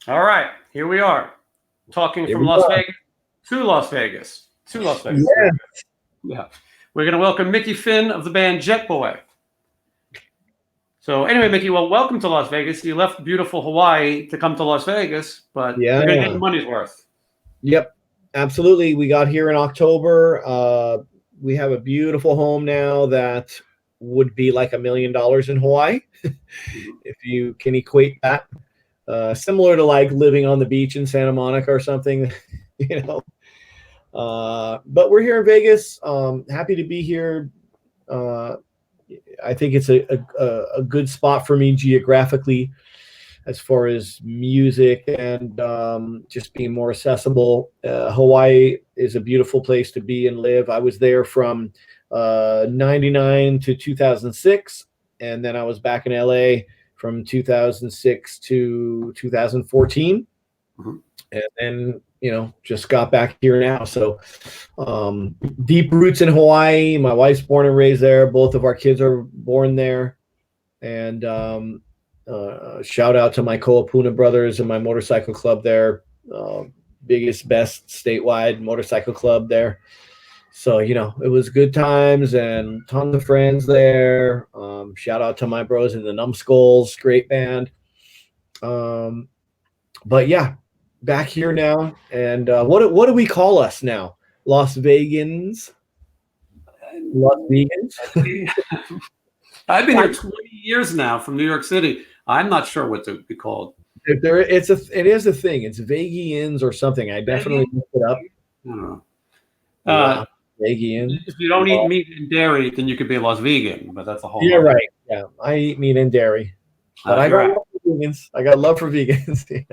All right, here we are, talking Here from we Las are. Vegas to Las Vegas to Las Vegas. Yeah. Yeah, we're going to welcome Mickey Finn of the band Jetboy. So anyway, Mickey, well, welcome to Las Vegas. You left beautiful Hawaii to come to Las Vegas, but Yeah. you're going to get your money's worth. Yep. Absolutely. We got here in October. We have a beautiful home now that would be like $1 million in Hawaii, if you can equate that. Similar to like living on the beach in Santa Monica or something, you know. But we're here in Vegas. Happy to be here. Uh, I think it's a good spot for me geographically, as far as music and just being more accessible. Hawaii is a beautiful place to be and live. I was there from 99 to 2006, and then I was back in LA from 2006 to 2014. Mhm. And then, just got back here now. So deep roots in Hawaii. My wife's born and raised there. Both of our kids are born there. And shout out to my Koapuna brothers and my motorcycle club there. Biggest, best statewide motorcycle club there. So, it was good times and tons of friends there. Shout out to my bros in the Numbskulls, great band. But yeah, back here now. And what do we call us now? Las Vegans? Las Vegans? I've been here 20 years now from New York City. I'm not sure what to be called. It is a thing. It's Vegians or something. I definitely looked it up. I don't know. Vegian. If you don't eat meat and dairy, then you could be a Las Vegan, but that's a whole. You're right. Yeah, I eat meat and dairy, but I got love for vegans. I got love for vegans.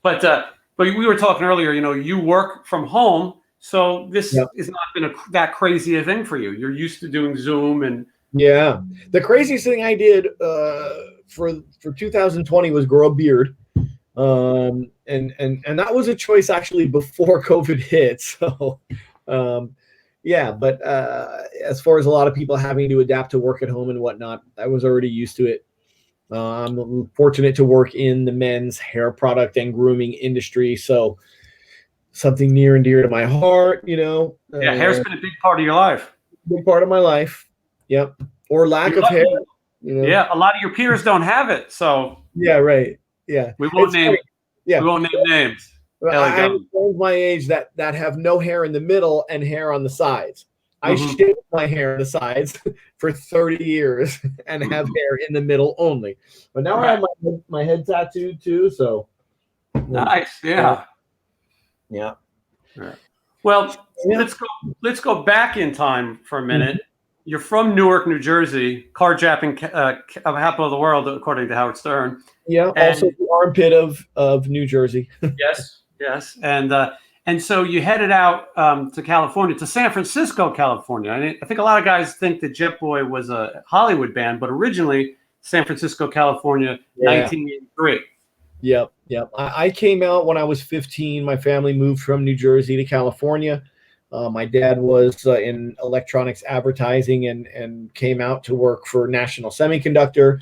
But we were talking earlier. You work from home, so this has not been that crazy a thing for you. You're used to doing Zoom and. Yeah, the craziest thing I did for 2020 was grow a beard, and that was a choice actually before COVID hit. So, yeah, but as far as a lot of people having to adapt to work at home and whatnot, I was already used to it. I'm fortunate to work in the men's hair product and grooming industry, so something near and dear to my heart. Yeah, hair's been a big part of your life. Big part of my life. Yep. Or lack of hair. Yeah, a lot of your peers don't have it. So yeah, right. Yeah. We won't name names. I have friends my age that have no hair in the middle and hair on the sides. I shaved my hair on the sides for 30 years and have hair in the middle only. But now I have my head tattooed too. So nice. Yeah. Yeah. Well, let's go back in time for a minute. You're from Newark, New Jersey, carjacking capital of the world, according to Howard Stern. Yeah, also the armpit of New Jersey. yes. And so you headed out to California, to San Francisco, California. I think a lot of guys think that Jetboy was a Hollywood band, but originally San Francisco, California, 1983. Yep. I came out when I was 15. My family moved from New Jersey to California. My dad was in electronics advertising and came out to work for National Semiconductor,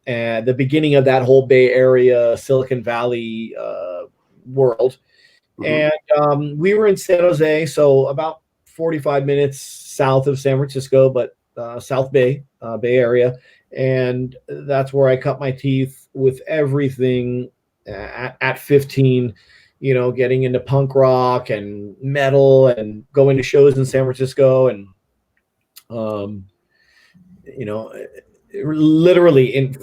and the beginning of that whole Bay Area, Silicon Valley world. And we were in San Jose, so about 45 minutes south of San Francisco, but South Bay Area. And that's where I cut my teeth with everything at 15. Getting into punk rock and metal and going to shows in San Francisco. And, literally in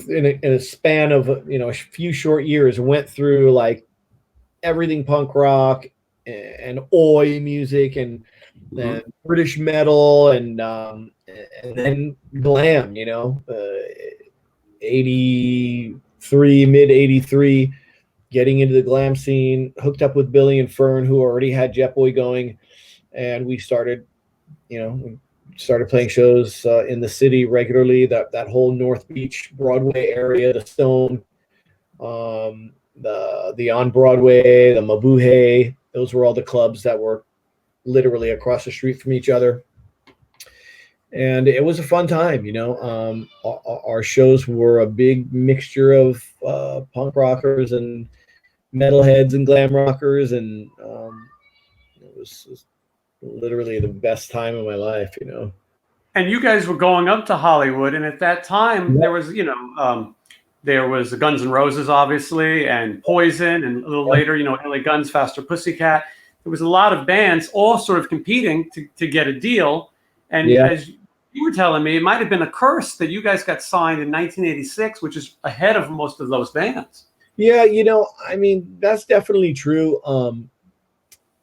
a span of, a few short years, went through like everything punk rock and oi music and British metal and then glam, 83, mid 83. Getting into the glam scene, hooked up with Billy and Fern, who already had Jetboy going, and we started playing shows in the city regularly. That whole North Beach, Broadway area, the Stone, the On Broadway, the Mabuhay. Those were all the clubs that were literally across the street from each other. And it was a fun time, Our shows were a big mixture of punk rockers and metalheads and glam rockers, and it was literally the best time of my life, you know. And you guys were going up to Hollywood, and at that time there was, there was the Guns N' Roses, obviously, and Poison, and a little later, LA Guns, Faster Pussycat. There was a lot of bands all sort of competing to get a deal. And as you were telling me, it might have been a curse that you guys got signed in 1986, which is ahead of most of those bands. Yeah, I mean, that's definitely true.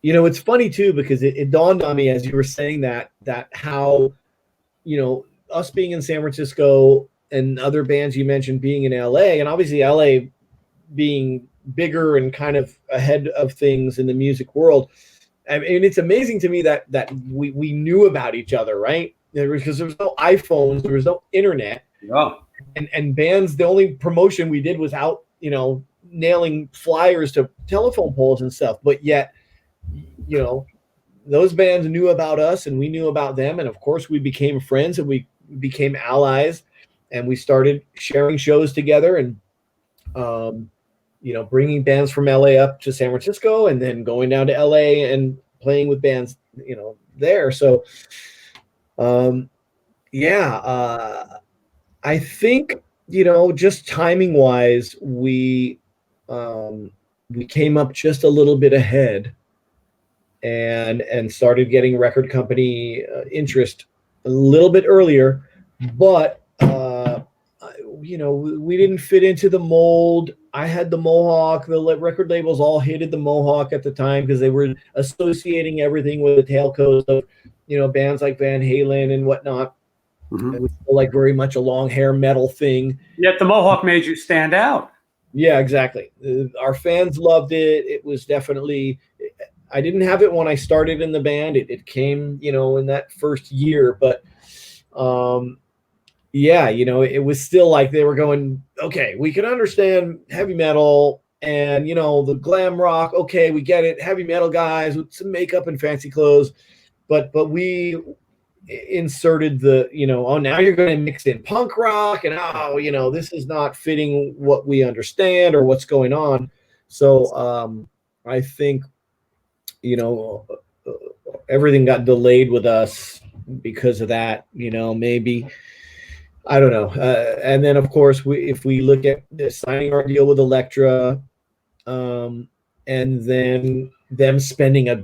It's funny too, because it dawned on me as you were saying that how, us being in San Francisco and other bands you mentioned being in LA, and obviously LA being bigger and kind of ahead of things in the music world. I mean, it's amazing to me that we knew about each other, right? Because there was no iPhones, there was no internet. Yeah. And bands, the only promotion we did was out, nailing flyers to telephone poles and stuff. But yet, those bands knew about us and we knew about them. And of course we became friends and we became allies, and we started sharing shows together, and, bringing bands from LA up to San Francisco, and then going down to LA and playing with bands, there. So, I think, just timing wise, we came up just a little bit ahead, and started getting record company interest a little bit earlier, but we didn't fit into the mold. I had the mohawk. The record labels all hated the mohawk at the time because they were associating everything with the tailcoats of bands like Van Halen and whatnot. Mm-hmm. It was like very much a long hair metal thing. Yet the mohawk made you stand out. Yeah, exactly. Our fans loved it. It was definitely. I didn't have it when I started in the band. It came, in that first year, but it was still like they were going, okay, we can understand heavy metal and, the glam rock. Okay, we get it. Heavy metal guys with some makeup and fancy clothes. But we inserted the, now you're going to mix in punk rock, and, this is not fitting what we understand or what's going on. So I think, everything got delayed with us because of that, maybe. I don't know. And then, of course, if we look at signing our deal with Elektra, and then them spending a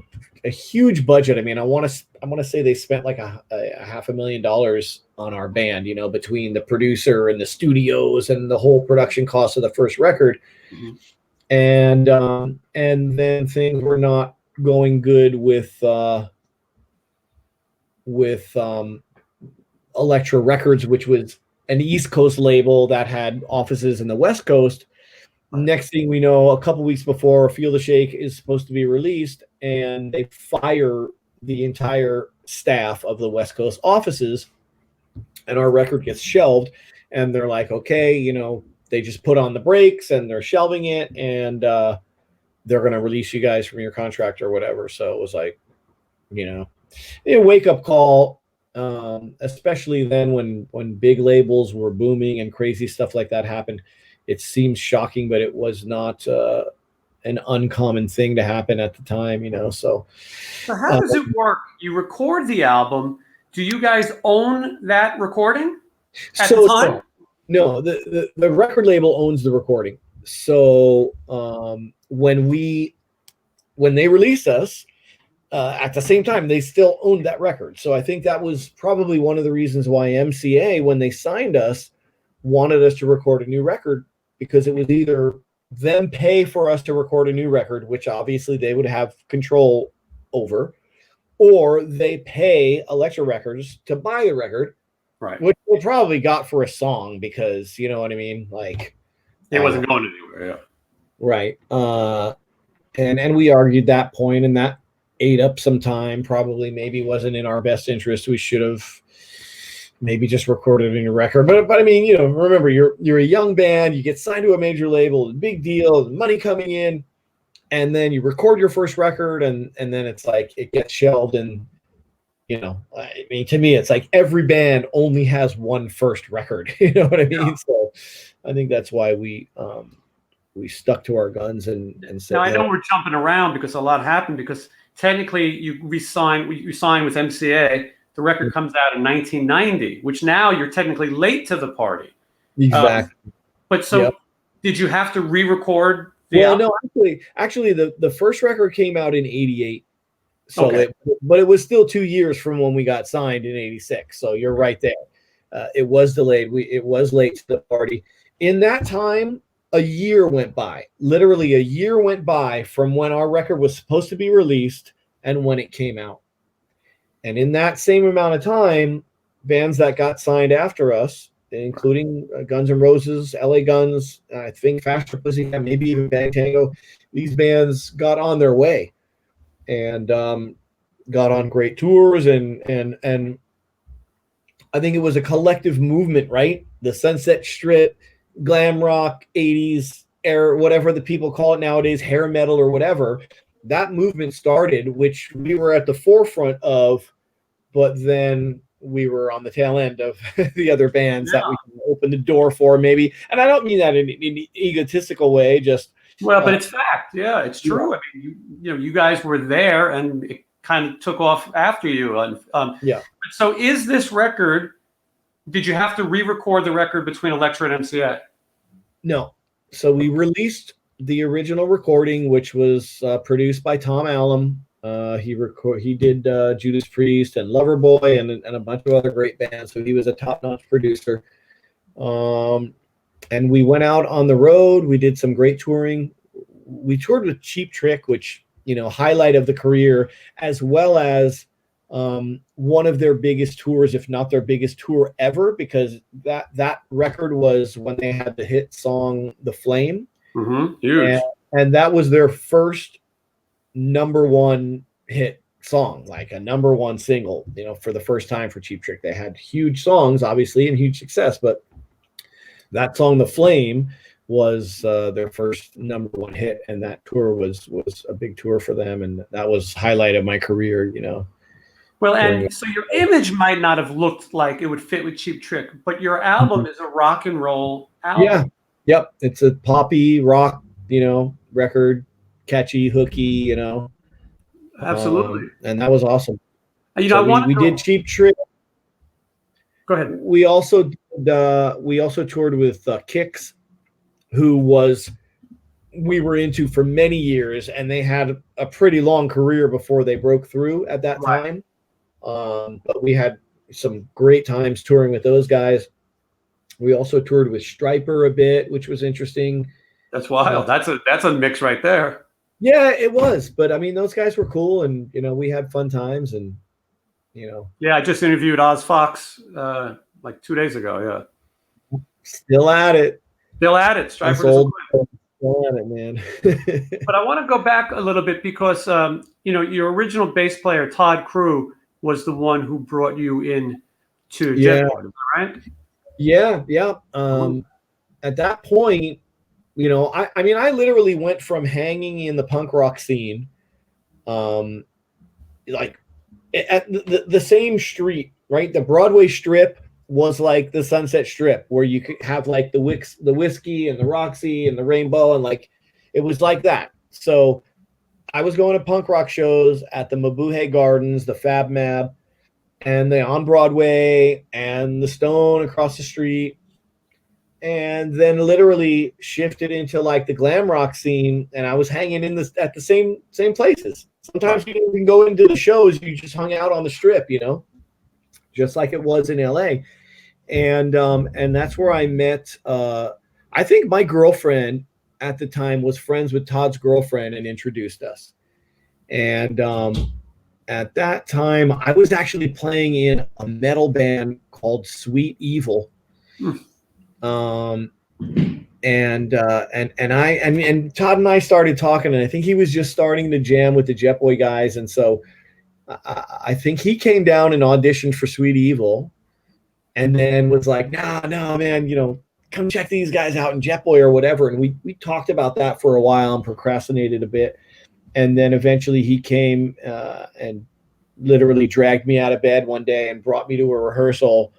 huge budget. I mean, I want to say they spent like a $500,000 on our band, between the producer and the studios and the whole production cost of the first record. Mm-hmm. And then things were not going good with Elektra Records, which was an East Coast label that had offices in the West Coast. Next thing we know, a couple weeks before Feel the Shake is supposed to be released, and they fire the entire staff of the West Coast offices, and our record gets shelved. And they're like, okay, they just put on the brakes and they're shelving it, and they're going to release you guys from your contract or whatever. So it was like, a wake-up call. Especially then when big labels were booming and crazy stuff like that happened. It seems shocking, but it was not an uncommon thing to happen at the time, So how does it work? You record the album. Do you guys own that recording at the time? No, the record label owns the recording. So when they released us, at the same time, they still owned that record. So I think that was probably one of the reasons why MCA, when they signed us, wanted us to record a new record, because it was either them pay for us to record a new record, which obviously they would have control over, or they pay Elektra Records to buy the record, right? Which we probably got for a song, because you know what I mean? Like, it wasn't going anywhere. Yeah. Right. And we argued that point, and that ate up some time. Probably maybe wasn't in our best interest. We should have maybe just recorded a new record. But I mean, remember, you're a young band, you get signed to a major label, big deal, money coming in, and then you record your first record, and then it's like it gets shelved. And I mean, to me, it's like every band only has one first record. You know what I mean? Yeah. So I think that's why we we stuck to our guns and said, now I know no. we're jumping around because a lot happened, because technically you signed with MCA. The record comes out in 1990, which now you're technically late to the party. Exactly. But so did you have to re-record the Well, album? no, actually the first record came out in 88. So Okay. but it was still 2 years from when we got signed in 86. So you're right there. It was delayed. It was late to the party. In that time, a year went by. Literally a year went by from when our record was supposed to be released and when it came out. And in that same amount of time, bands that got signed after us, including Guns N' Roses, LA Guns, I think Faster Pussycat, maybe even Bang Tango, these bands got on their way and got on great tours. And I think it was a collective movement, right? The Sunset Strip, glam rock, 80s era, whatever the people call it nowadays, hair metal or whatever. That movement started, which we were at the forefront of, but then we were on the tail end of the other bands that we opened the door for, maybe. And I don't mean that in an egotistical way, just but it's fact. Yeah, it's true. I mean, you guys were there, and it kind of took off after you. So is this record? Did you have to re-record the record between Elektra and MCA? No. So we released the original recording, which was produced by Tom Allum. He did Judas Priest and Loverboy and a bunch of other great bands. So he was a top-notch producer. And we went out on the road. We did some great touring. We toured with Cheap Trick, which, highlight of the career, as well as one of their biggest tours, if not their biggest tour ever, because that record was when they had the hit song "The Flame." Mm-hmm. Huge. And that was their first #1 hit song, like a #1 single, for the first time for Cheap Trick. They had huge songs, obviously, and huge success, but that song, "The Flame," was their first #1 hit, and that tour was a big tour for them, and that was highlight of my career, Well, and so your image might not have looked like it would fit with Cheap Trick, but your album is a rock and roll album. Yeah. Yep. It's a poppy rock, record, catchy, hooky, Absolutely. And that was awesome. So we did Cheap Trick. Go ahead. We also toured with Kix, who we were into for many years, and they had a pretty long career before they broke through at that time. But we had some great times touring with those guys. We also toured with Stryper a bit, which was interesting. That's wild. That's a mix right there. Yeah, it was. But I mean, those guys were cool, and we had fun times, and Yeah, I just interviewed Oz Fox like 2 days ago. Yeah. Still at it. Still at it. Stryper Still at it, man. But I want to go back a little bit because your original bass player Todd Crew was the one who brought you in to Jetboy, right? Yeah. At that point, I mean, I literally went from hanging in the punk rock scene, like at the same street, right? The Broadway Strip was like the Sunset Strip, where you could have like the Whiskey and the Roxy and the Rainbow, and like it was like that. So I was going to punk rock shows at the Mabuhay Gardens, the Fab Mab, and the On Broadway, and the Stone across the street, and then literally shifted into like the glam rock scene. And I was hanging at the same places. Sometimes you didn't even go into the shows; you just hung out on the Strip, just like it was in LA. And that's where I met. I think my girlfriend at the time was friends with Todd's girlfriend and introduced us. And at that time, I was actually playing in a metal band called Sweet Evil. And Todd and I started talking, and I think he was just starting to jam with the Jetboy guys. And so I think he came down and auditioned for Sweet Evil, and then was like, no, man, come check these guys out in Jetboy or whatever. And we talked about that for a while and procrastinated a bit. And then eventually he came and literally dragged me out of bed one day and brought me to a rehearsal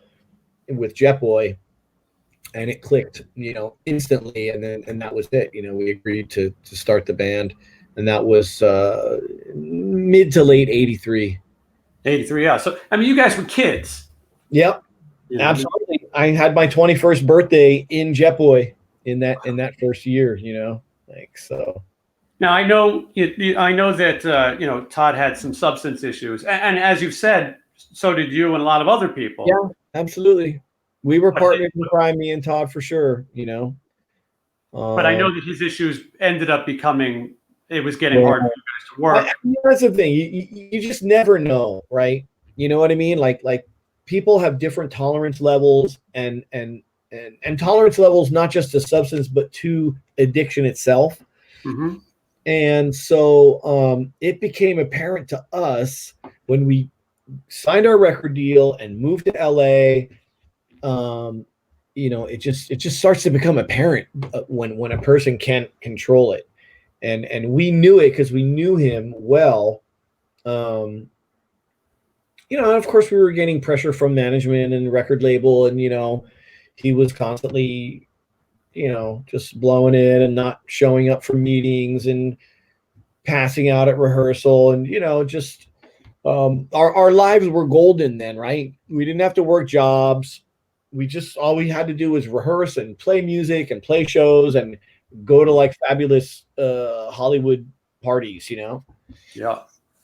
with Jetboy. and it clicked, instantly. And that was it. We agreed to start the band, and that was mid to late 83. 83, yeah. So, I mean, you guys were kids. Yep, absolutely. I had my 21st birthday in Jetboy in that first year, so. Now, I know that Todd had some substance issues, and as you've said, so did you and a lot of other people. Yeah, absolutely. We were partners in crime, me and Todd, for sure. But I know that his issues ended up becoming, it was getting hard for you guys to work. That's the thing. You just never know, right? You know what I mean? Like people have different tolerance levels, and tolerance levels, not just to substance, but to addiction itself. Mm-hmm. And so it became apparent to us when we signed our record deal and moved to LA. It just starts to become apparent when a person can't control it, and we knew it because we knew him well. And of course we were getting pressure from management and record label, and he was constantly just blowing it and not showing up for meetings and passing out at rehearsal, and just our lives were golden then, right? We didn't have to work jobs. All we had to do was rehearse and play music and play shows and go to like fabulous Hollywood parties, Yeah.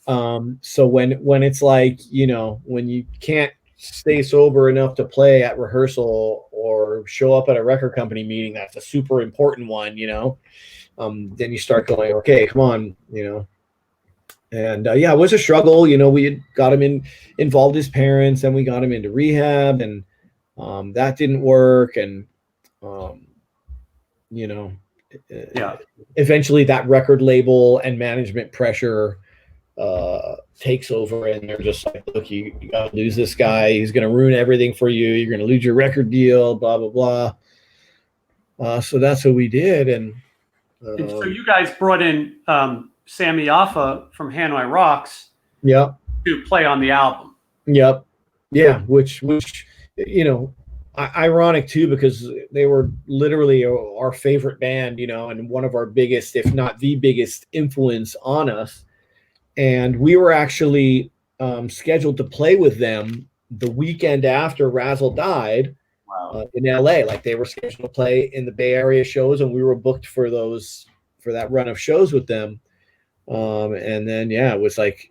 So when it's like, when you can't stay sober enough to play at rehearsal or show up at a record company meeting, that's a super important one, then you start going, okay, come on, and it was a struggle. We had got him involved his parents, and we got him into rehab, and that didn't work. And, eventually that record label and management pressure takes over, and they're just like, look, you gotta lose this guy. He's going to ruin everything for you. You're going to lose your record deal, blah, blah, blah. So that's what we did. And so you guys brought in Sammy Yaffa from Hanoi Rocks to play on the album. Yep. Yeah. Which, ironic too, because they were literally our favorite band, and one of our biggest, if not the biggest influence on us. And we were actually scheduled to play with them the weekend after Razzle died. Wow. In LA. Like they were scheduled to play in the Bay Area shows, and we were booked for that run of shows with them. And then, it was like,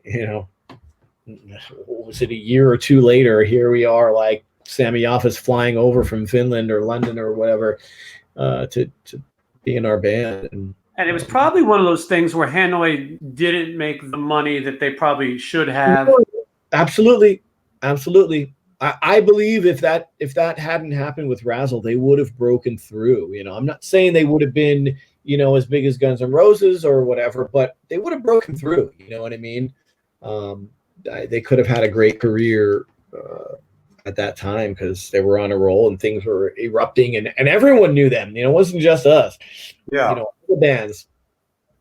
was it a year or two later? Here we are, like Sammy Yaffa's flying over from Finland or London or whatever to be in our band. And it was probably one of those things where Hanoi didn't make the money that they probably should have. Absolutely. I believe if that hadn't happened with Razzle, they would have broken through. I'm not saying they would have been, as big as Guns N' Roses or whatever, but they would have broken through. You know what I mean? They could have had a great career at that time because they were on a roll and things were erupting, and everyone knew them. It wasn't just us. Yeah. The bands,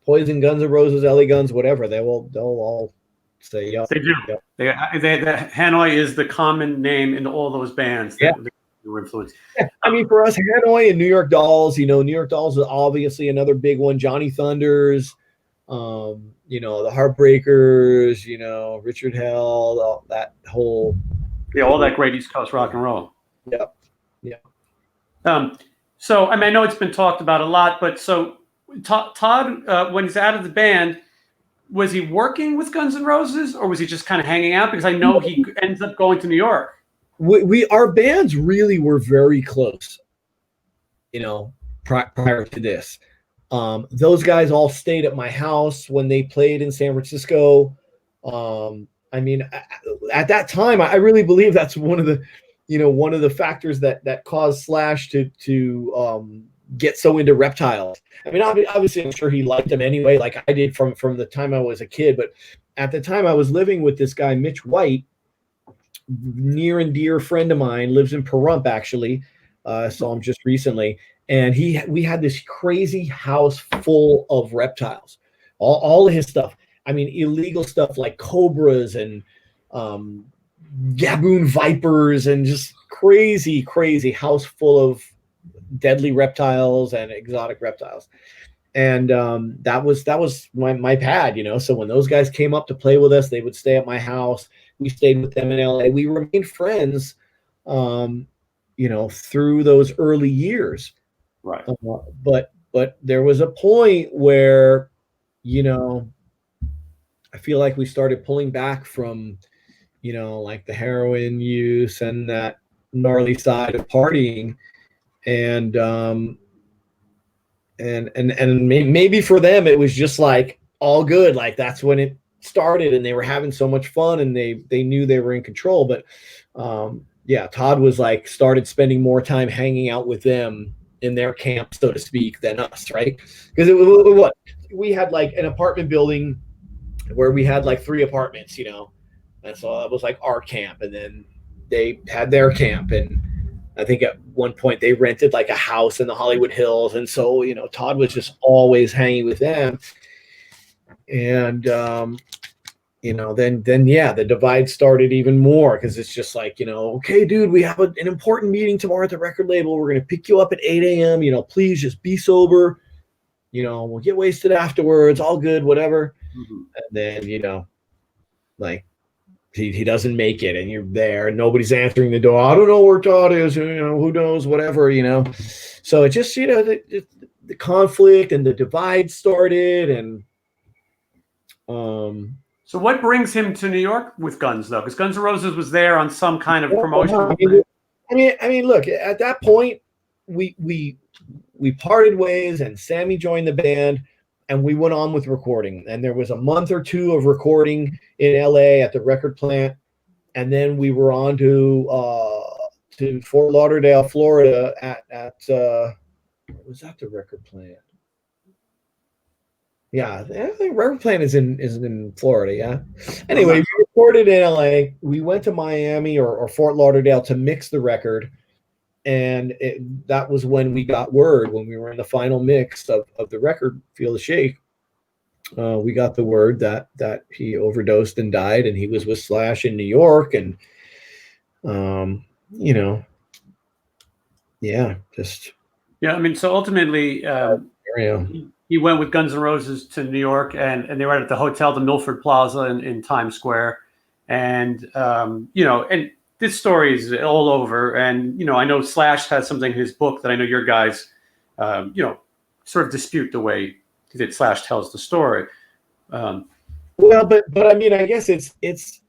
Poison, Guns N' Roses, LA Guns, whatever, they'll all say, yeah. They do. Yep. Hanoi is the common name in all those bands that were influenced. Yeah. I mean, for us, Hanoi and New York Dolls, New York Dolls is obviously another big one. Johnny Thunders, the Heartbreakers, Richard Hell, that whole. Yeah, all that great East Coast rock and roll. Yep. So, I mean, I know it's been talked about a lot, but so Todd, when he's out of the band, was he working with Guns N' Roses, or was he just kind of hanging out? Because I know he ends up going to New York. Our bands really were very close, prior to this. Those guys all stayed at my house when they played in San Francisco. I mean, at that time, I really believe that's one of the factors that caused Slash to get so into Reptiles. I mean, obviously, I'm sure he liked them anyway, like I did from the time I was a kid. But at the time, I was living with this guy, Mitch White, near and dear friend of mine, lives in Pahrump, actually. Saw him just recently. And we had this crazy house full of reptiles, all of his stuff. I mean, illegal stuff like cobras and gaboon vipers, and just crazy house full of deadly reptiles and exotic reptiles. And that was my pad, So when those guys came up to play with us, they would stay at my house. We stayed with them in LA. We remained friends, through those early years. Right. But there was a point where, I feel like we started pulling back from, like the heroin use and that gnarly side of partying. And maybe for them it was just like all good, like that's when it started and they were having so much fun and they knew they were in control. But Todd was like started spending more time hanging out with them in their camp, so to speak, than us, right? Because it was what we had, like an apartment building where we had like 3 apartments, and so that was like our camp, and then they had their camp, and I think at one point they rented like a house in the Hollywood Hills. And so, Todd was just always hanging with them. And, then the divide started even more, because it's just like, okay, dude, we have an important meeting tomorrow at the record label. We're going to pick you up at 8 a.m. Please just be sober. We'll get wasted afterwards. All good, whatever. Mm-hmm. And then, like, he doesn't make it, and you're there and nobody's answering the door. I don't know where Todd is, who knows, whatever, So it just, the conflict and the divide started. And so what brings him to New York with Guns, though? Because Guns N' Roses was there on some kind of promotion. I mean, look, at that point we parted ways, and Sammy joined the band, and we went on with recording. And there was a month or 2 of recording in LA at the record plant. And then we were on to Fort Lauderdale, Florida at was that the record plant? Yeah, I think record plant is in Florida, yeah. Anyway, we recorded in LA. We went to Miami or Fort Lauderdale to mix the record. And that was when we got word, when we were in the final mix of the record, Feel the Shake. We got the word that he overdosed and died, and he was with Slash in New York. And, I mean, so ultimately, he went with Guns N' Roses to New York, and they were at the hotel, the Milford Plaza in Times Square. And, and this story is all over. And, I know Slash has something in his book that I know your guys, sort of dispute the way that Slash tells the story. Well, but I mean, I guess it's it's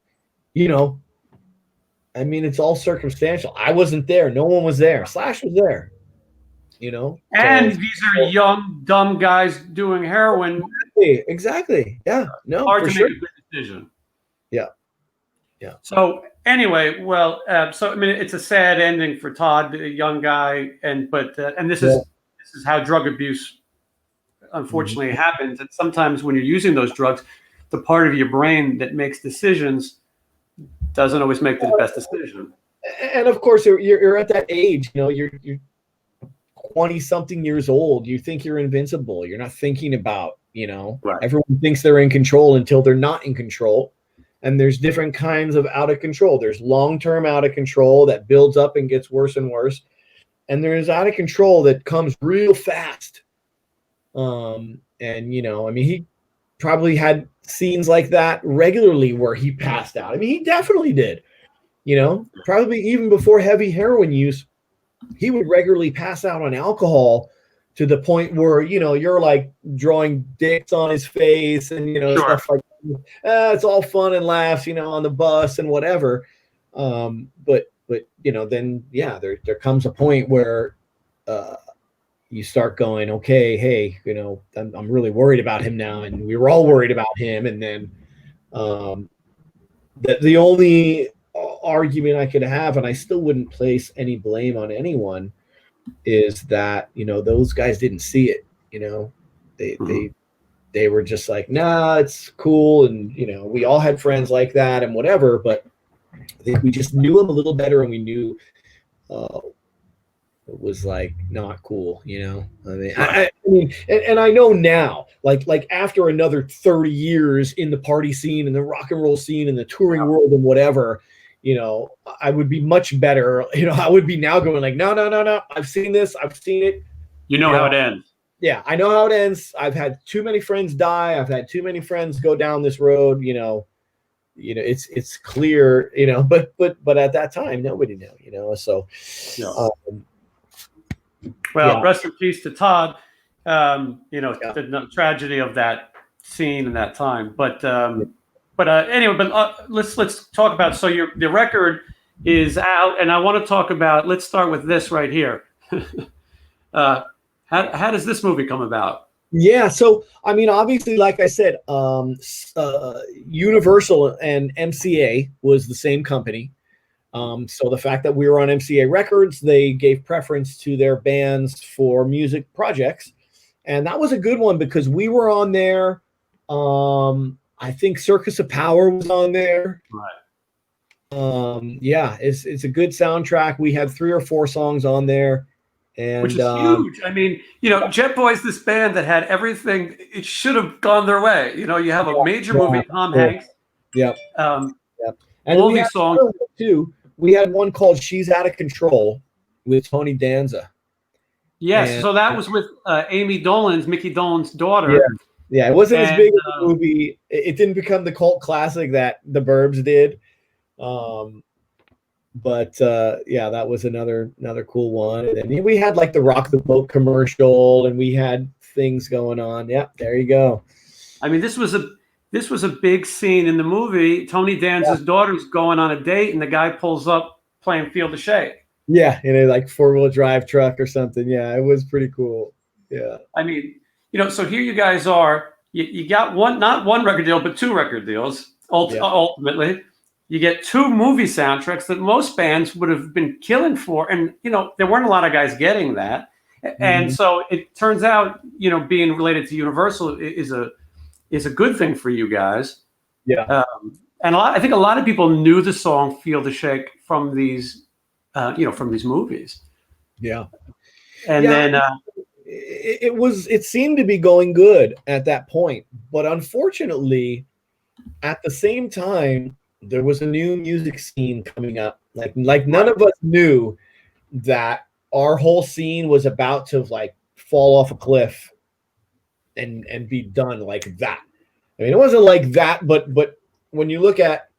all circumstantial. I wasn't there. No one was there. Slash was there, And so, these are young, dumb guys doing heroin. Exactly. Yeah. No, hard for to sure. make a good decision. Yeah. Yeah. So anyway, well, it's a sad ending for Todd, a young guy, and this is how drug abuse unfortunately happens. And sometimes when you're using those drugs, the part of your brain that makes decisions doesn't always make the best decision. And of course, you're at that age, you're 20 something years old. You think you're invincible. You're not thinking about, right. Everyone thinks they're in control until they're not in control. And there's different kinds of out of control. There's long-term out of control that builds up and gets worse and worse. And there's out of control that comes real fast. He probably had scenes like that regularly where he passed out. I mean, he definitely did, probably even before heavy heroin use, he would regularly pass out on alcohol to the point where, you're like drawing dicks on his face and, sure. Stuff like that. It's all fun and laughs, on the bus and whatever. But then, there comes a point where, you start going, okay, hey, I'm really worried about him now. And we were all worried about him. And then the only argument I could have, and I still wouldn't place any blame on anyone, is that, those guys didn't see it. They were just like, nah, it's cool. And, we all had friends like that and whatever. But I think we just knew him a little better, and we knew it was like not cool, I mean, and I know now, like after another 30 years in the party scene and the rock and roll scene and the touring world and whatever, I would be much better. I would be now going like, no, no, no, no. I've seen this. I've seen it. How it ends. Yeah, I know how it ends. I've had too many friends die. I've had too many friends go down this road. It's clear. But at that time, nobody knew. So, Yeah. um, Well, yeah. rest in peace to Todd. Yeah. The tragedy of that scene and that time. But anyway, let's talk about. So the record is out, and I want to talk about. Let's start with this right here. How does this movie come about? Yeah, so I mean, obviously, like I said, Universal and MCA was the same company. So the fact that we were on MCA Records, they gave preference to their bands for music projects, and that was a good one because we were on there. I think Circus of Power was on there. Right. Yeah, it's a good soundtrack. We had 3 or 4 songs on there. And, which is huge. I mean, Jetboy's this band that had everything. It should have gone their way. You have a major movie, Tom Hanks. Yep. Yep. And all we these songs too. We had one called "She's Out of Control" with Tony Danza. Yes, so that was with Mickey Dolenz daughter. Yeah. It wasn't as big as a movie. It didn't become the cult classic that the Burbs did. But that was another cool one. And then we had like the Rock the Boat commercial, and we had things going on. Yeah, there you go. I mean, this was a big scene in the movie. Tony Danza's daughter's going on a date, and the guy pulls up playing Feel the Shake. Yeah, in a like 4-wheel drive truck or something. Yeah, it was pretty cool. Yeah. I mean, so here you guys are. You got not one record deal, but 2 record deals. Ultimately. You get 2 movie soundtracks that most bands would have been killing for. And, there weren't a lot of guys getting that. Mm-hmm. And so it turns out, being related to Universal is a good thing for you guys. Yeah. And I think a lot of people knew the song Feel the Shake from these, from these movies. Yeah. And then it seemed to be going good at that point. But unfortunately, at the same time, there was a new music scene coming up. Like none of us knew that our whole scene was about to like fall off a cliff and be done like that. I mean, it wasn't like that, but when you look at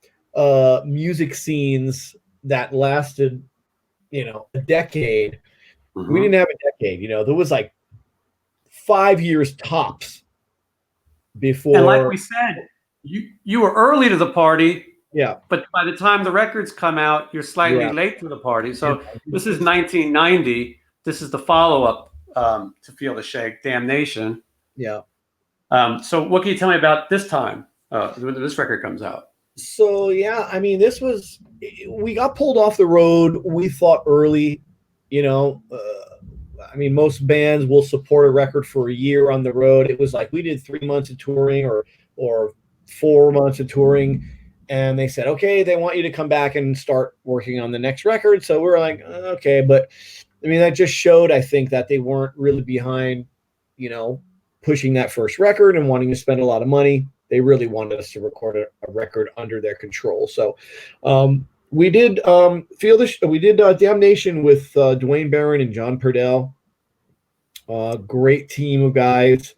music scenes that lasted, a decade, we didn't have a decade. There was like 5 years tops before. And like we said, you were early to the party. Yeah. But by the time the records come out, you're slightly late to the party. So this is 1990. This is the follow-up to Feel the Shake, Damnation. Yeah. So what can you tell me about this time when this record comes out? So, I mean, we got pulled off the road. We thought early, I mean, most bands will support a record for a year on the road. It was like we did 3 months of touring or 4 months of touring. And they said, okay, they want you to come back and start working on the next record. So we're like, okay. But I mean, that just showed, I think, that they weren't really behind, pushing that first record and wanting to spend a lot of money. They really wanted us to record a record under their control. So we did Damnation with Dwayne Barron and John Purdell. Great team of guys.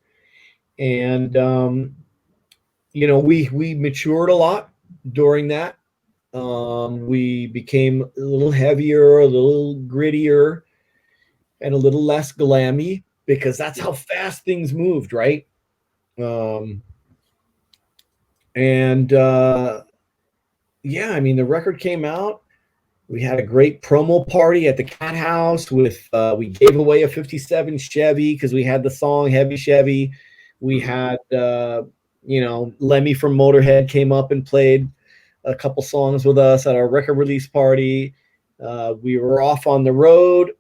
And, we matured a lot during that. We became a little heavier, a little grittier, and a little less glammy because that's how fast things moved, right? I mean, the record came out. We had a great promo party at the Cat House with we gave away a 57 Chevy because we had the song Heavy Chevy. We had Lemmy from Motorhead came up and played a couple songs with us at our record release party. We were off on the road,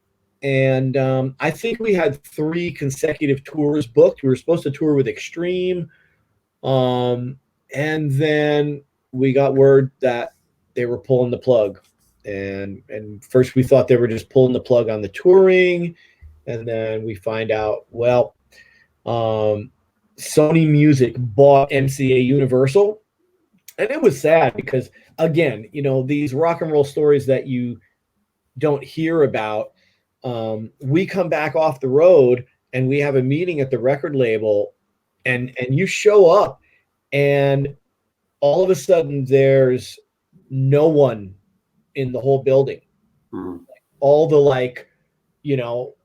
and I think we had 3 consecutive tours booked. We were supposed to tour with Extreme, and then we got word that they were pulling the plug. And first we thought they were just pulling the plug on the touring, and then we find out, Sony Music bought MCA Universal, And it was sad because, again, these rock and roll stories that you don't hear about, we come back off the road and we have a meeting at the record label, and you show up and all of a sudden there's no one in the whole building. Mhm. All the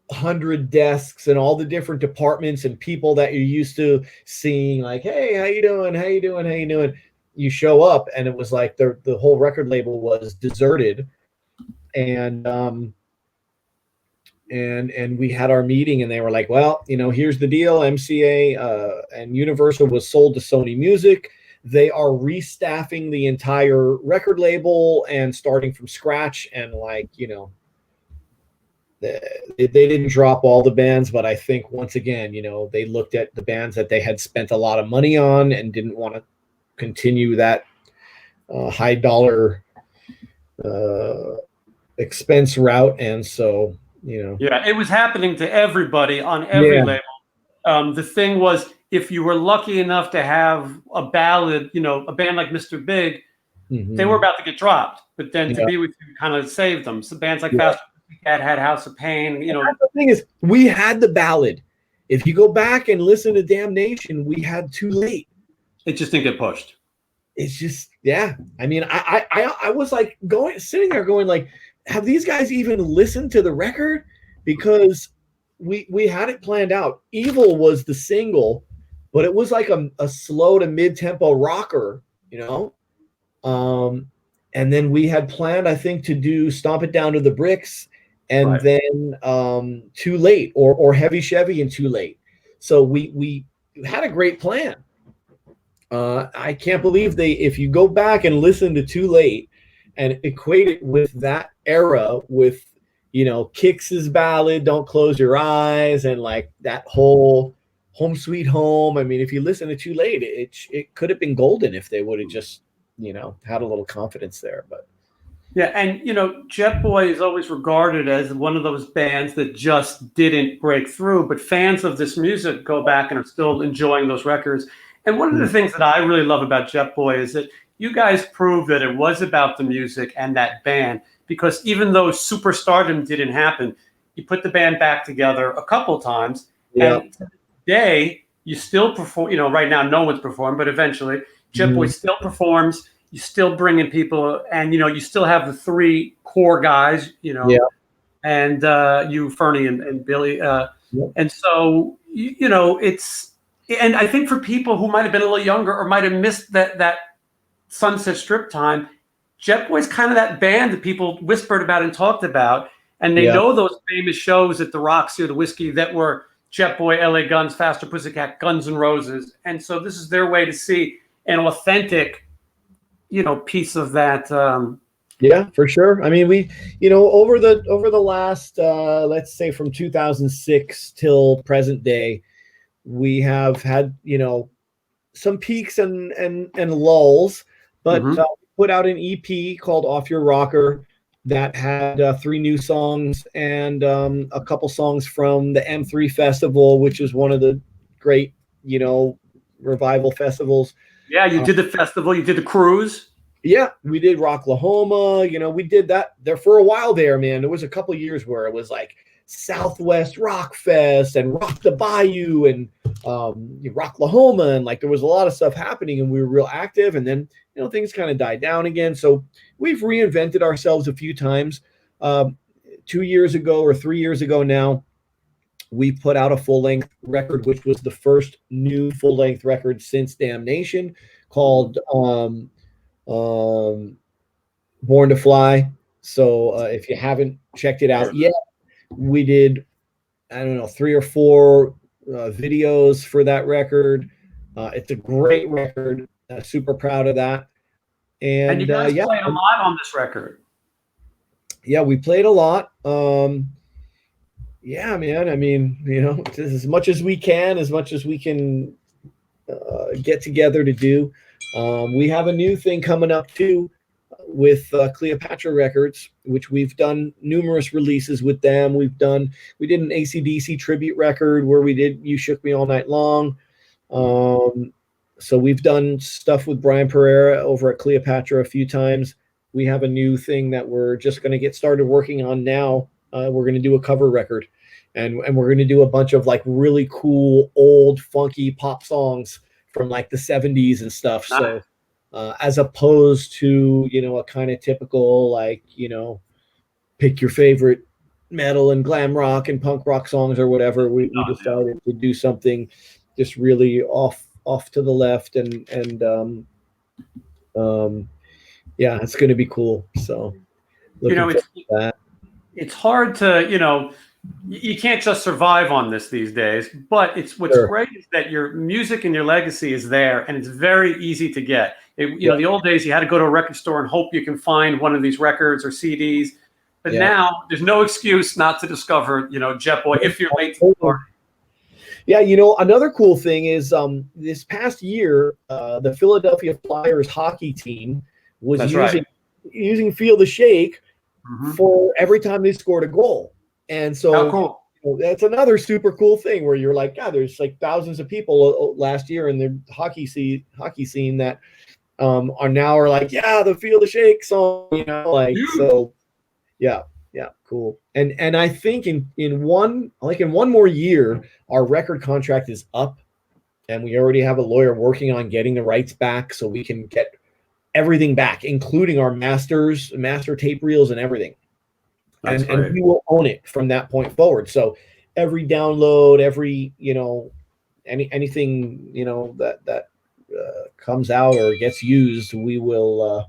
100 desks and all the different departments and people that you're used to seeing, like, hey, how you doing? How you doing? How you doing? You show up and it was like the whole record label was deserted. And and we had our meeting and they were like, well, here's the deal. MCA and Universal was sold to Sony Music. They are restaffing the entire record label and starting from scratch. And they didn't drop all the bands, but I think once again, they looked at the bands that they had spent a lot of money on and didn't want to continue that high dollar expense route. And so, Yeah, it was happening to everybody on every label. The thing was, if you were lucky enough to have a ballad, a band like Mr. Big, they were about to get dropped. But then To Be With You kind of saved them. So bands like Faster Pussycat had House of Pain. The thing is, we had the ballad. If you go back and listen to Damnation, we had Too Late. It just didn't get pushed. It's just, yeah. I mean, I was like sitting there going like, have these guys even listened to the record? Because we had it planned out. Evil was the single, but it was like a slow to mid-tempo rocker, and then we had planned, I think, to do Stomp It Down to the Bricks, and then Too Late, or Heavy Chevy and Too Late. So we had a great plan. I can't believe if you go back and listen to Too Late and equate it with that era, with Kix's ballad, Don't Close Your Eyes, and like that whole Home Sweet Home. I mean, if you listen to Too Late, it could have been golden if they would have just had a little confidence there. But yeah, and Jetboy is always regarded as one of those bands that just didn't break through, but fans of this music go back and are still enjoying those records. And one of the things that I really love about Jetboy is that you guys prove that it was about the music and that band, because even though superstardom didn't happen, you put the band back together a couple times, and today you still perform. Right now no one's performed, but eventually Jetboy still performs. You still bring in people, and you still have the three core guys, and you, Fernie, and Billy, and so it's. And I think for people who might have been a little younger or might have missed that Sunset Strip time, Jetboy's kind of that band that people whispered about and talked about, and they know those famous shows at the Roxy or the Whiskey that were Jetboy, LA Guns, Faster Pussycat, Guns N' Roses, and so this is their way to see an authentic, piece of that. Yeah, for sure. I mean, we, over the last, let's say from 2006 till present day, we have had, some peaks and lulls, but we put out an EP called Off Your Rocker that had 3 new songs and a couple songs from the M3 Festival, which is one of the great, revival festivals. Yeah, you did the festival, you did the cruise. Yeah, we did Rocklahoma. We did that there for a while there, man. There was a couple years where it was like Southwest Rock Fest and Rock the Bayou and Rocklahoma, and like there was a lot of stuff happening, and we were real active. And then things kind of died down again. So we've reinvented ourselves a few times. 2 years ago or 3 years ago now, we put out a full-length record, which was the first new full-length record since Damnation, called Born to Fly. So if you haven't checked it out yet, we did, I don't know, 3 or 4 videos for that record. It's a great record. Super proud of that. And you guys played a lot on this record. Yeah, we played a lot. Yeah, man. I mean, as much as we can get together to do. We have a new thing coming up too with Cleopatra Records, which we've done numerous releases with them. We did an AC/DC tribute record where we did You Shook Me All Night Long. So we've done stuff with Brian Pereira over at Cleopatra a few times. We have a new thing that we're just going to get started working on now. We're going to do a cover record, and we're going to do a bunch of like really cool old funky pop songs from like the 70s and stuff. So as opposed to, you know, a kind of typical, like, you know, pick your favorite metal and glam rock and punk rock songs or whatever, we decided to do something just really off to the left, and yeah, it's going to be cool. So you know, it's hard to, you know, you can't just survive on this these days, but it's what's great is that your music and your legacy is there, and it's very easy to get. You know, the old days, you had to go to a record store and hope you can find one of these records or CDs. But now there's no excuse not to discover, you know, Jetboy if you're late to the party. Yeah, you know, another cool thing is this past year, the Philadelphia Flyers hockey team was using Feel the Shake for every time they scored a goal. And so cool. You know, that's another super cool thing where you're like, God, there's like thousands of people last year in the hockey scene that are like, yeah, the Feel the Shake song, you know, like, so yeah, cool. And I think in one more year, our record contract is up, and we already have a lawyer working on getting the rights back so we can get everything back, including our master tape reels and everything. And we will own it from that point forward. So every download, every, you know, anything, you know, that comes out or gets used, we will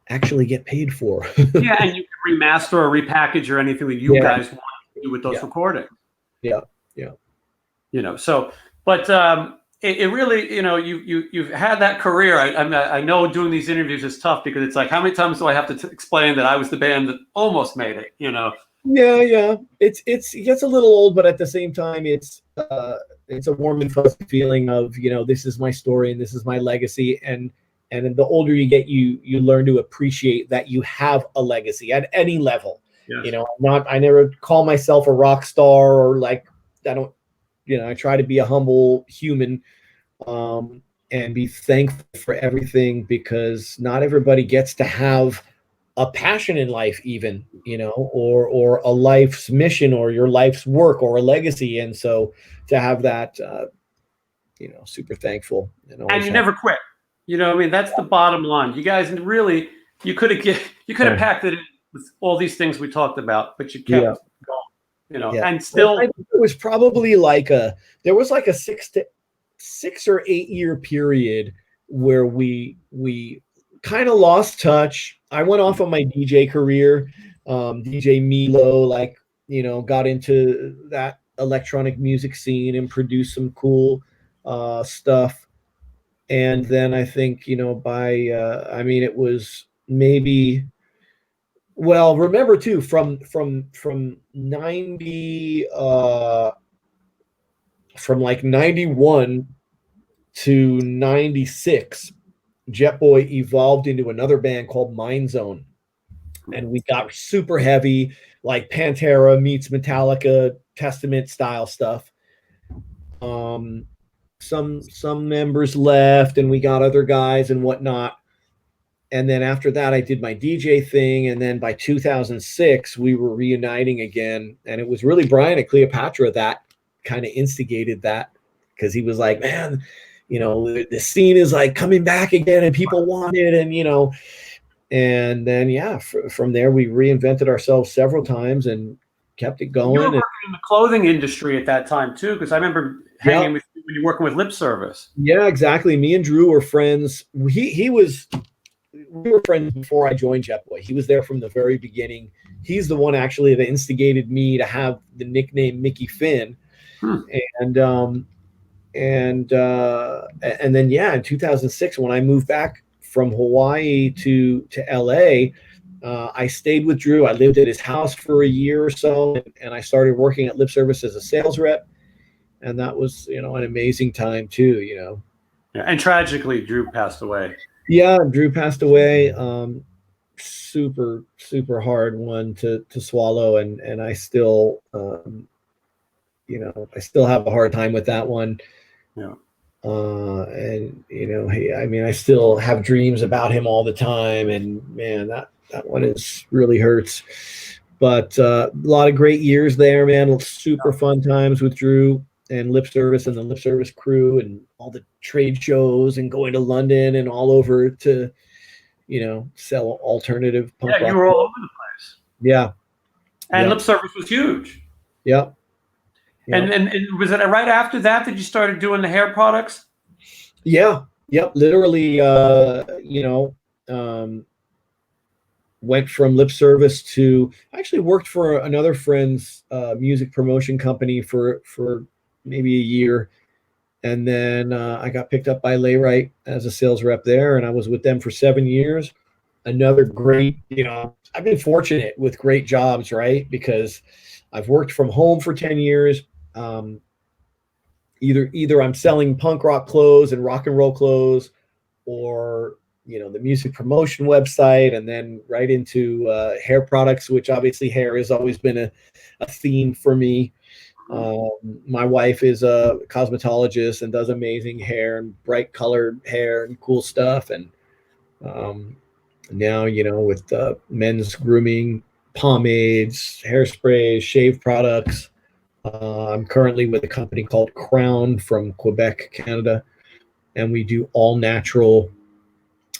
actually get paid for. Yeah, and you can remaster or repackage or anything that you guys want to do with those recordings. Yeah. You know, so, but it really, you know, you've had that career. I know doing these interviews is tough because it's like, how many times do I have to explain that I was the band that almost made it? You know. Yeah. It gets a little old, but at the same time, it's a warm and fuzzy feeling of, you know, this is my story and this is my legacy, and the older you get, you learn to appreciate that you have a legacy at any level. Yes. You know, I never call myself a rock star, or like, I don't, you know, I try to be a humble human, and be thankful for everything, because not everybody gets to have a passion in life, even, you know, or a life's mission, or your life's work, or a legacy. And so to have that, you know, super thankful. And you never quit. You know, I mean, that's the bottom line. You guys really, you could have packed it in with all these things we talked about, but you kept going, you know, and still. It was probably like there was like a 6 or 8 year period where we kind of lost touch. I went off on my DJ career, DJ Milo, like, you know, got into that electronic music scene and produced some cool stuff. And then I think, you know, by I mean, it was maybe, well, remember too, from 90 from like 91 to 96, Jetboy evolved into another band called Mind Zone, and we got super heavy, like Pantera meets Metallica, Testament style stuff. Some members left, and we got other guys and whatnot. And then after that, I did my DJ thing. And then by 2006, we were reuniting again. And it was really Brian at Cleopatra that kind of instigated that, because he was like, man, you know, the scene is like coming back again and people want it. And, you know, and then, yeah, from there, we reinvented ourselves several times and kept it going. You were working in the clothing industry at that time too, because I remember hanging with you when you were working with Lip Service. Yeah, exactly. Me and Drew were friends. We were friends before I joined Jetboy. He was there from the very beginning. He's the one actually that instigated me to have the nickname Mickey Finn. And then, yeah, in 2006, when I moved back from Hawaii to LA, I stayed with Drew. I lived at his house for a year or so, and I started working at Lip Service as a sales rep. And that was, you know, an amazing time too, you know. Yeah, and tragically, Drew passed away. Yeah, Drew passed away. Super, super hard one to swallow, and I still, you know, I still have a hard time with that one. Yeah. And I mean, I still have dreams about him all the time, and man, that one is really hurts. But a lot of great years there, man. Super fun times with Drew and Lip Service and the Lip Service crew, and all the trade shows, and going to London and all over to, sell alternative punk rock. You were all over the place. Yeah. And Lip Service was huge. Yep. And was it right after that you started doing the hair products? Yeah. Yep. Literally, went from Lip Service to, I actually worked for another friend's music promotion company for maybe a year. And then I got picked up by Layrite as a sales rep there, and I was with them for 7 years. Another great, I've been fortunate with great jobs, right? Because I've worked from home for 10 years. Either I'm selling punk rock clothes and rock and roll clothes, or the music promotion website, and then right into hair products, which obviously hair has always been a theme for me. My wife is a cosmetologist and does amazing hair and bright colored hair and cool stuff. And now, with men's grooming, pomades, hairsprays, shave products. I'm currently with a company called Crown from Quebec, Canada, and we do all natural,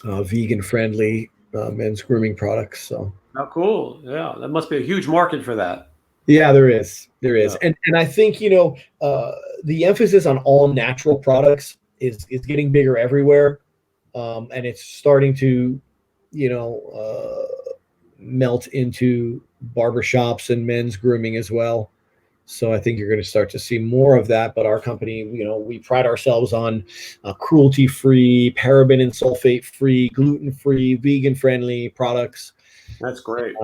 vegan friendly men's grooming products. So. Oh, cool. Yeah, that must be a huge market for that. Yeah, there is. Yeah. And I think, the emphasis on all natural products is getting bigger everywhere. And it's starting to, melt into barbershops and men's grooming as well. So I think you're going to start to see more of that. But our company, we pride ourselves on cruelty-free, paraben and sulfate-free, gluten-free, vegan-friendly products. That's great.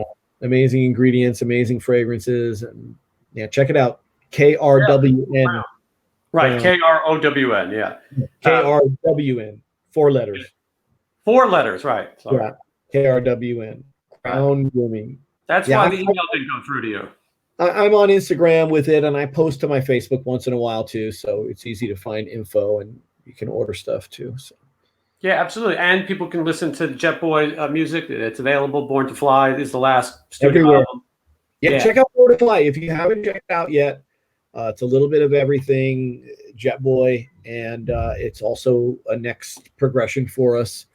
Amazing ingredients, amazing fragrances, and check it out. KRWN. Yeah. Right, KROWN. Yeah. KRWN. 4 letters. 4 letters, right? Sorry. Yeah. KRWN. Crown Grooming. That's why the email didn't go through to you. I'm on Instagram with it, and I post to my Facebook once in a while too, so it's easy to find info, and you can order stuff too. So. Yeah, absolutely. And people can listen to Jetboy music. It's available. Born to Fly is the last studio album. Yeah, check out Born to Fly if you haven't checked it out yet. It's a little bit of everything, Jetboy, and it's also a next progression for us.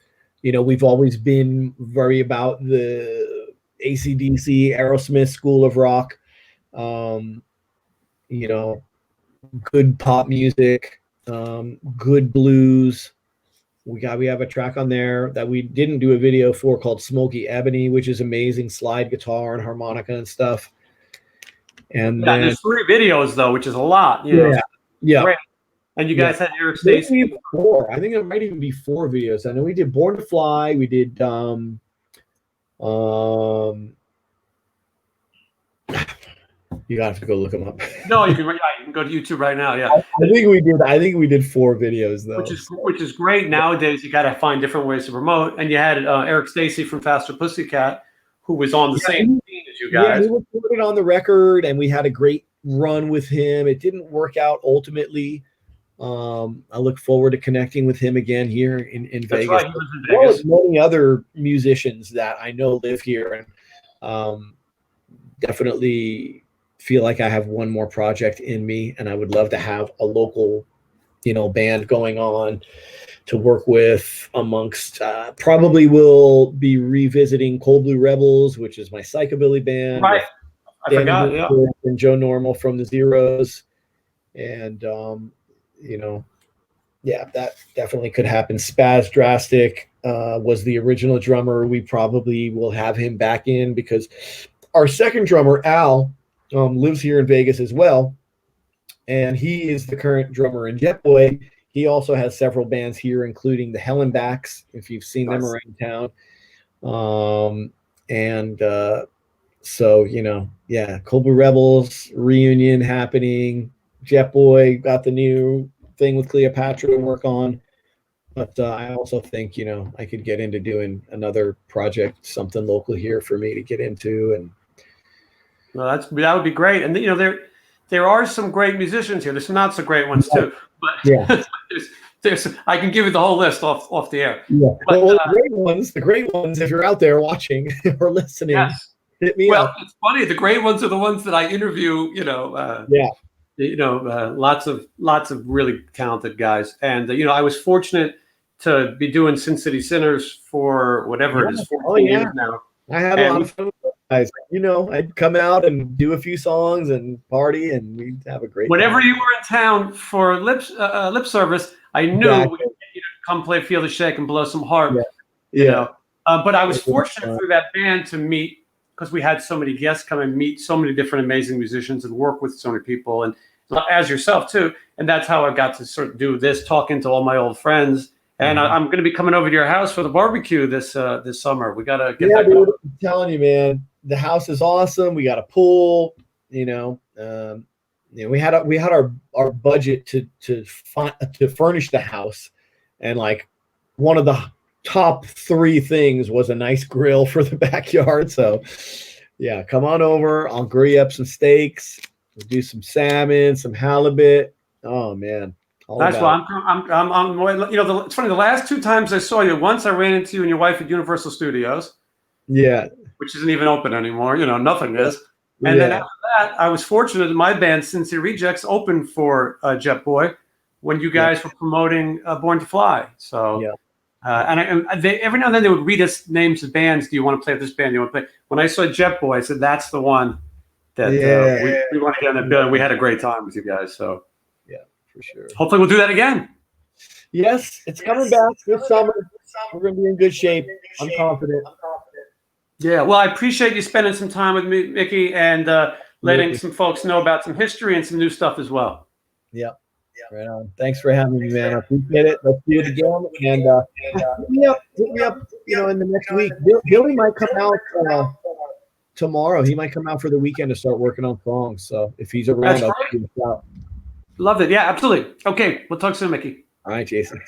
We've always been very about the AC/DC, Aerosmith school of rock. Good pop music, good blues. We have a track on there that we didn't do a video for called Smoky Ebony, which is amazing slide guitar and harmonica and stuff. And then there's 3 videos though, which is a lot. Yeah. Great. And you guys had Eric Stacey. 4. I think it might even be 4 videos. I know we did Born to Fly. We did you have to go look them up. No, you can go to YouTube right now. Yeah, I think we did 4 videos though, which is great. Nowadays, you got to find different ways to promote. And you had Eric Stacey from Faster Pussycat, who was on the same team as you guys. Yeah, he recorded on the record, and we had a great run with him. It didn't work out ultimately. I look forward to connecting with him again here in Vegas. Right, he was in Vegas. As many other musicians that I know live here, and definitely feel like I have one more project in me, and I would love to have a local, band going on to work with amongst, probably will be revisiting Cold Blue Rebels, which is my psychobilly band. Right. I forgot. Yeah. And Joe Normal from the Zeros. And, that definitely could happen. Spaz Drastic was the original drummer. We probably will have him back in because our second drummer, Al, lives here in Vegas as well, and he is the current drummer in Jetboy. He also has several bands here, including the Hellenbacks, if you've seen them around town. Cold Blue Rebels reunion happening. Jetboy got the new thing with Cleopatra to work on, but I also think I could get into doing another project, something local here for me to get into. And well, that would be great. And there are some great musicians here. There's some not so great ones too. Yeah. I can give you the whole list off the air. Yeah. But, well, the great ones, if you're out there watching or listening, yes. hit me up. It's funny. The great ones are the ones that I interview. Lots of really talented guys, and I was fortunate to be doing Sin City Sinners for whatever it is, 14 years now. I had a lot of fun with those guys. I'd come out and do a few songs and party, and we'd have a great Whenever time. you were in town for lip service, I knew we could get you to come play Feel the Shake and blow some heart. But I was fortunate through that band to meet, because we had so many guests come and meet so many different amazing musicians and work with so many people, and as yourself too. And that's how I got to sort of do this, talking to all my old friends. And I'm going to be coming over to your house for the barbecue this summer. We got to get that going. Dude, I'm telling you, man, the house is awesome. We got a pool. We had our budget to furnish the house, and like one of the top 3 things was a nice grill for the backyard. So yeah, come on over. I'll grill you up some steaks. We'll do some salmon, some halibut. Oh man. That's why it's funny. The last 2 times I saw you, once I ran into you and your wife at Universal Studios. Yeah. Which isn't even open anymore. Nothing is. And then after that, I was fortunate that my band, Sincere Rejects, opened for Jetboy when you guys were promoting Born to Fly. So, every now and then they would read us names of bands. Do you want to play with this band? Do you want to play? When I saw Jetboy, I said, that's the one that we want to get in the building. We had a great time with you guys. So, yeah, for sure. Hopefully we'll do that again. Yes, it's coming back this summer. We're going to be in good shape. I'm confident. Yeah, well, I appreciate you spending some time with me, Mickey, and letting some folks know about some history and some new stuff as well. Yeah, right on. Thanks for having me, man. I appreciate it. Let's do it again. And hit me up, in the next week. Billy might come out tomorrow. He might come out for the weekend to start working on songs. So if he's around, I'll give him a shout. Love it. Yeah, absolutely. Okay, we'll talk soon, Mickey. All right, Jason.